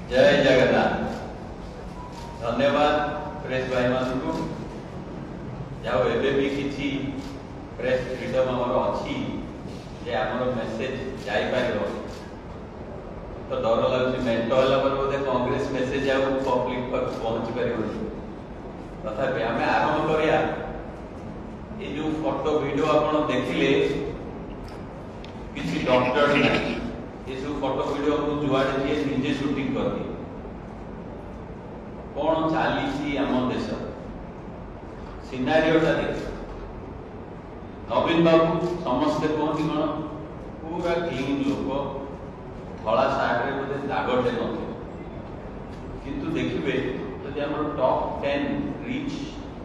जय जगन्नाथ। धन्यवाद प्रेस भाई मान को जाओ एबे भी किछि प्रेस फ्रीडम हमर अछि जे हमर मेसेज जाई पारिबो तो डर लागुଛି मेंटल होला पर बोधे कांग्रेस मेसेज आउ पब्लिक पर पहुंच पारिबो तथापि आमे आरंभ करिया ए जो फोटो वीडियो आपण देखिले किछि डॉक्टर नहीं ये सब फोटो वीडियो को जुआड़े दिए निजे शूटिंग कर दिए कौन चली आम देश सिनारियोटा देख नवीन बाबू समस्ते कहती कौन पूरा क्लीन लोक धला सार्ट रे बोधे दागटे न किंतु देखिए जदि आम top 10 rich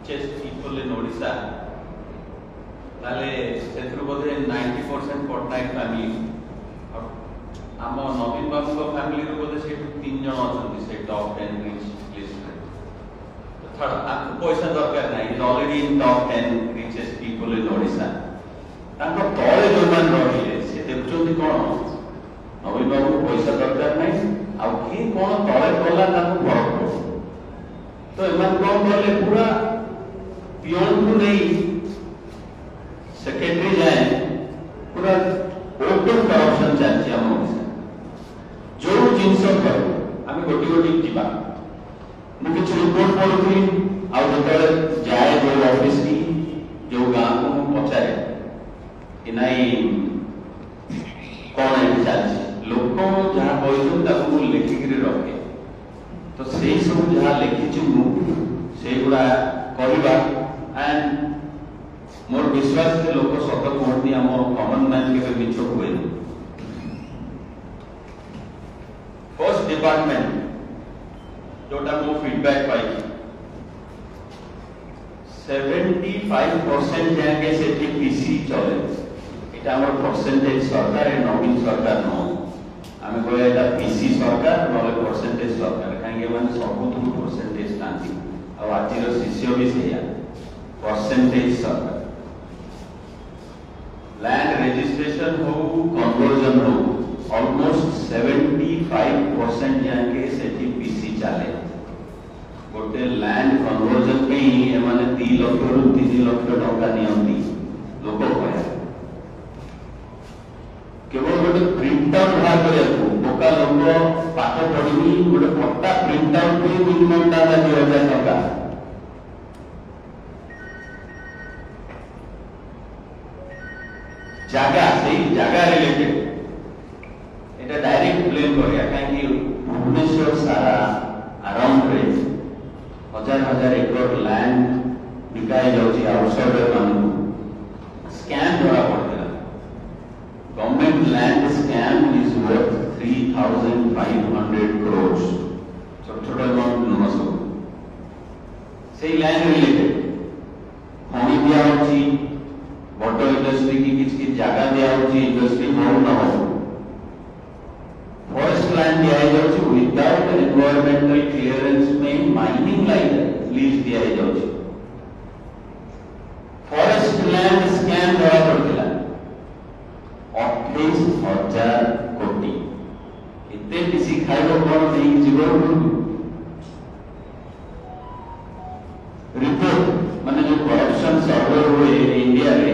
chest people in Odisha ताले सेथरु बोधे 90% पटनायक फैमिली आम नवीन बाबू को फैमिली रो बोधे से 3 जन अछंती से टॉप 10 रिच लिस्ट रे तो थर्ड आपको पैसा दरकार नहीं is already in top 10 richest people in Odisha ताको तळे जो मान रहिले से देखुचंती कोन नवीन बाबू को पैसा दरकार नहीं आ की कोन तळे कोला ताको फरक पड़ो तो एमान कोन बोले पूरा पियोन को नहीं सेक्रेटरी जाए पूरा ओपन करप्शन चलछि हम जो जिनस कर आम गोटी गोटी जीवा मुझे रिपोर्ट पढ़ुथी आते जाए जो ऑफिस की जो गाँव को पचारे कि नहीं कौन है चलछि लोक जहाँ कहते लिखिक रखे तो से सब जहाँ लिखी से गुड़ा कहवा एंड मोर विश्वास से लोक सत कहती आम कमन मैन के मिछ हुए फर्स्ट डिपार्टमेंट जोटा मो फीडबैक पाई 75% जाके से पीसी चले इटा हमर परसेंटेज सरकार नवीन सरकार न आमे कोइ एटा पीसी सरकार नले परसेंटेज सरकार काहे माने सबुत परसेंटेज नांती आ आजिर शिष्य भी सेया परसेंटेज सरकार लैंड रजिस्ट्रेशन हो कन्वर्जन हो ऑलमोस्ट 75% जाके सेठी पीसी चले गोटे लैंड कन्वर्जन पे ही माने 2 लाख रु 3 लाख टका नियंती लोक कहया केवल गोटे प्रिंट आउट बाहर करिया बोका लोक पाठ पढ़ी गोटे पट्टा प्रिंट आउट पे मिनिमम दादा 2000 टका जगह रिलेटेड एटा डायरेक्ट ब्लेम करिया काहे भुवनेश्वर सारा अराउंड रे हजार हजार एकड़ लैंड बिकाई जाउची आउटसाइडर मानू स्कैम धरा पड़ला government land scam is worth 3500 crores छोट छोट अमाउंट न सब से लैंड रिलेटेड खणी दिया होची वाटर इंडस्ट्री की किसी जगह दिया होची इंडस्ट्री हो न हो फॉरेस्ट लैंड दिया जाउची विदाउट एनवायरमेंटल क्लियरेंस में माइनिंग लीज दिया जाउची फॉरेस्ट लैंड स्कैम धरा पड़तिला 28,000 कोटी इते किसी खाइबो कोन देई जीवन रिपोर्ट माने जो करप्शन सर्वे हुए इंडिया रे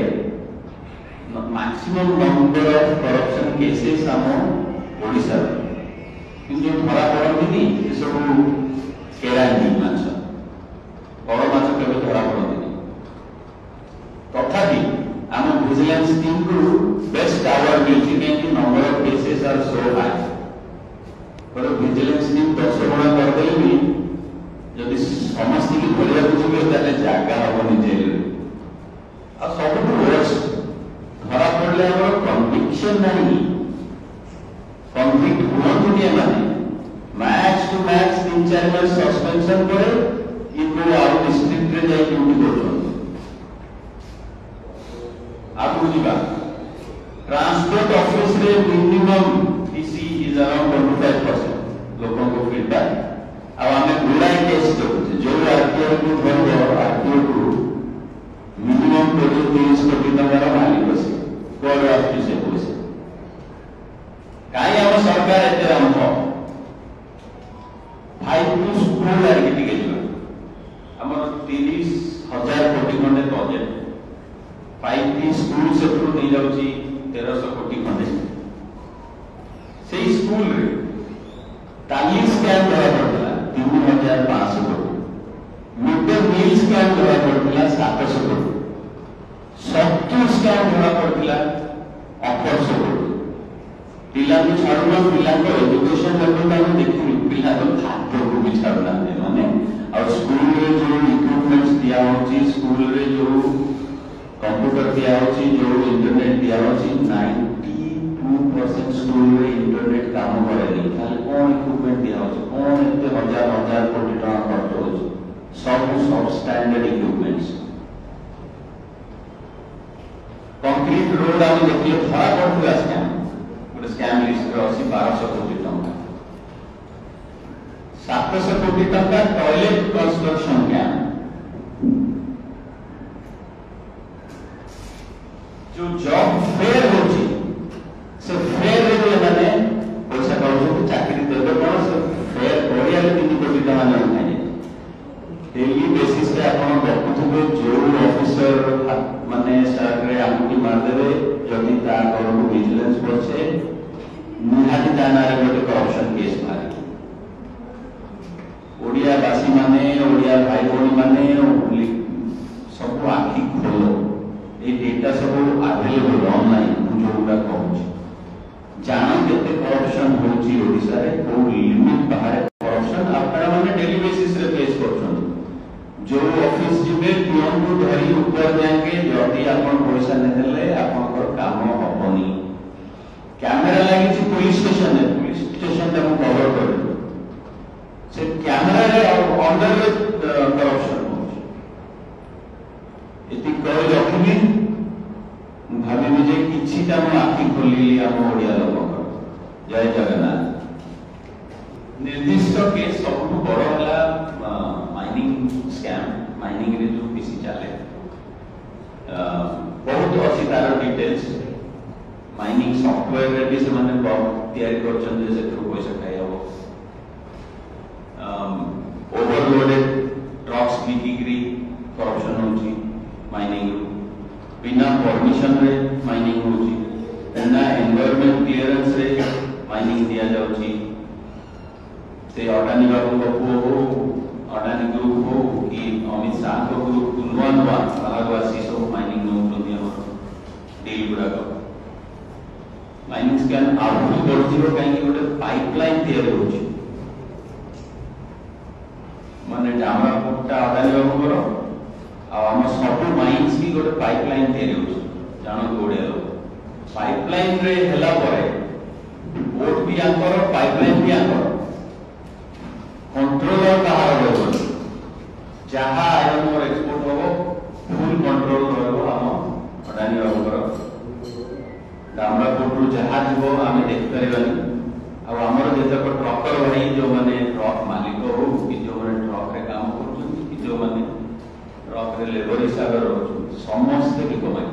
maximum number of corruption cases आम ओडिशा किंतु धरा पड़ती ये सब केरानी माछ बड़ माछ केवे धरा पड़ती तथापि आम विजिलेंस टीम को बेस्ट अवार्ड मिलती कहीं number of cases are so high पर विजिलेंस टीम 10 गुणा करदे भी जदि समस्त की धरिया बुझे ताले जागा हबनी जेल आ सब वर्स्ट धरा पड़ले हमर कन्विक्शन नहीं कन्विक्ट हुआ माने मैच टू मैच 3-4 मास सस्पेंशन करे इनको आउ डिस्ट्रिक्ट रे जाई ड्यूटी करछन आप बुझिबा ट्रांसपोर्ट ऑफिस रे मिनिमम पीसी इज अराउंड 25% लोगों को फीडबैक अब हमें पूरा टेस्ट होते जो आरटीओ को धरबो आरटीओ को मिनिमम 30 कोटी टका मालिक बसे कोड ऑफिस से पैसा काई हम सरकार एते हम फाइव टू स्कूल आर्किटेक्चर हमर 30,000 कोटी खंडे बजेट 5 स्कूल से नहीं जाउची 1300 कोटी खंडे से स्कूल रे 40 स्कैम धरा पड़ता 3,500 कोटी मिड डे मील स्कैम धरा पड़ता 700 कोटी 70 स्कैम धरा पड़ता 800 कोटी पिला को छाड़ना पिला को एजुकेशन लेवल का देखिए पिला तो खाद्य को भी छाड़ना है माने और स्कूल रे जो इक्विपमेंट्स दिया होची स्कूल रे जो कंप्यूटर दिया होची जो इंटरनेट दिया होची 92% स्कूल रे इंटरनेट काम करे नहीं खाली कौन इक्विपमेंट दिया होची कौन इतने हजार हजार कोटी टका खर्च होची सब स्टैंडर्ड इक्विपमेंट्स कंक्रीट रोड आम देखिए धरा पड़ता स्कैम गोटे स्कैम लिस्ट रे 80-1200 कोटी टका 700 कोटी टका टॉयलेट कंस्ट्रक्शन कैम जो जॉब फेयर होची से फेयर रे माने पैसा पाउछ चाकरी देबे कोन से फेयर कोरिया ले 3 कोटी टका नै खाइ डेली बेसिस रे आपण देखुथबे जो ऑफिसर माने सर रे आमुटी मार देबे जदी ता करू विजिलेंस पछे निहाती जाना रे गोटे करप्शन केस मारे ओडिया वासी माने ओडिया भाई भौणी माने सब आखि खोलो ये डेटा सब अवेलेबल ऑनलाइन जोड़ा कहूँ जान केते करप्शन होची ओडिसा रे को लिमिट बाहर करप्शन आपरा माने डेली बेसिस रे फेस करछन जो ऑफिस जिबे पियन को धरी ऊपर जाके जदी आपन पैसा ने देले आपन को काम होबनी कैमरा लागि छी पुलिस स्टेशन ता कवर कर से कैमरा रे अंडर रे करप्शन होची एति कहि रखिबी भाबी जे किछि ता हम आखि खोलिली हम ओडिया लोक जय जगन्नाथ निर्दिष्ट केस सबटु बड़ हला माइनिंग स्कैम माइनिंग रे जो किसी चाले बहुत अच्छी तार डिटेल्स माइनिंग सॉफ्टवेयर रे भी से माने तैयारी करछन जे से पैसा खाइ हो ओवरलोडेड ट्रक्स बिकिग्री करप्शन होची माइनिंग बिना परमिशन रे माइनिंग होची बिना एनवायरनमेंट क्लियरेंस रे माइनिंग दिया जाउची से अडानी बाबू को हो अडानी ग्रुप हो कि अमित शाह को ग्रुप नुआ भागवासी सब माइनिंग नो जोनी हमर डील गुडा को माइनिंग स्कैम आउट बढ़ जीरो काई गोटे पाइपलाइन तैयार होची माने डामरा कोटा अडानी बाबू करो आ हम सब माइंस की गोटे पाइपलाइन तैयार होची जानो गोड़े लो पाइपलाइन रे हला परे बोट भी आकर पाइपलाइन भी आकर कंट्रोलर कहार होबो जहां आयरन और एक्सपोर्ट होबो फुल कंट्रोल रहबो हम अडानी बाबू करो डामरा कोटरू जहां जीवो आमे देख परिबानी आ हमर जेतक ट्रकर भाई जो माने ट्रक मालिक हो कि जो माने ट्रक रे काम करछन कि जो माने ट्रक रे लेबर हिसाब रे रहछन समस्त भी कमाई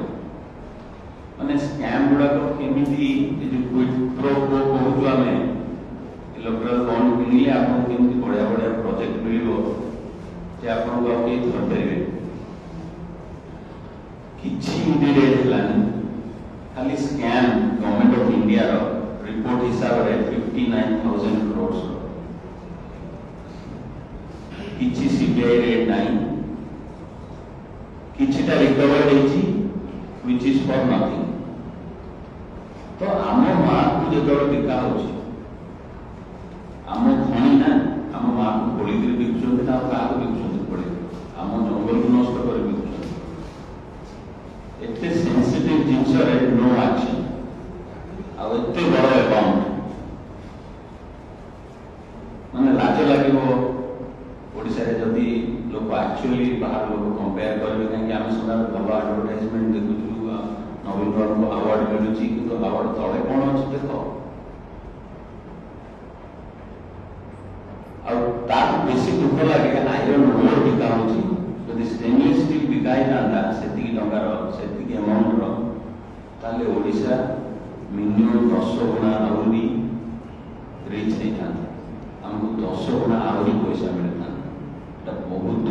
माने स्कैम गुडा को केमिति जे क्विड प्रो को कहू आमे इलेक्ट्रल बॉन्ड किनिले आपन केमिति बढिया बढिया प्रोजेक्ट मिलिबो जे आपन को के धर परिबे किछि डिले हेलानी खाली स्कैम गवर्नमेंट ऑफ इंडिया रो रिपोर्ट हिसाब रे 59,000 करोड़ किछि सीबीआई रेट नाही किछिटा रिकवर हेची व्हिच इज फॉर नथिंग तो आम मां को जेतो बिका होची आम खणी ना आम मां को गोली दे बिकुछन ता का को बिकुछन पड़े आम जंगल को नष्ट कर बिकुछन एते सेंसिटिव जिंस रे नो एक्शन आ एते बड़ अकाउंट माने लाज लागिबो ओडिसा रे जदी लोक एक्चुअली बाहर लोक कंपेयर करबे कि हम सुना भलो एडवर्टाइजमेंट देखुछु नवीन बाबू को अवार्ड मिलुची कि अवार्ड तळे कोन अछि देखो और तार बेसी दुख लागे आयरन ओर बिका होची जदी स्टेनलेस स्टील बिकाई ना सेति टंकार सेति अमाउंट रो ताले ओडिसा मिनिमम 10 गुना आउरी रिच नहीं था हमको 10 गुना ଆହୁରି ପଇସା ମିଳିଥାନ୍ତା। ଏଟା ବହୁତ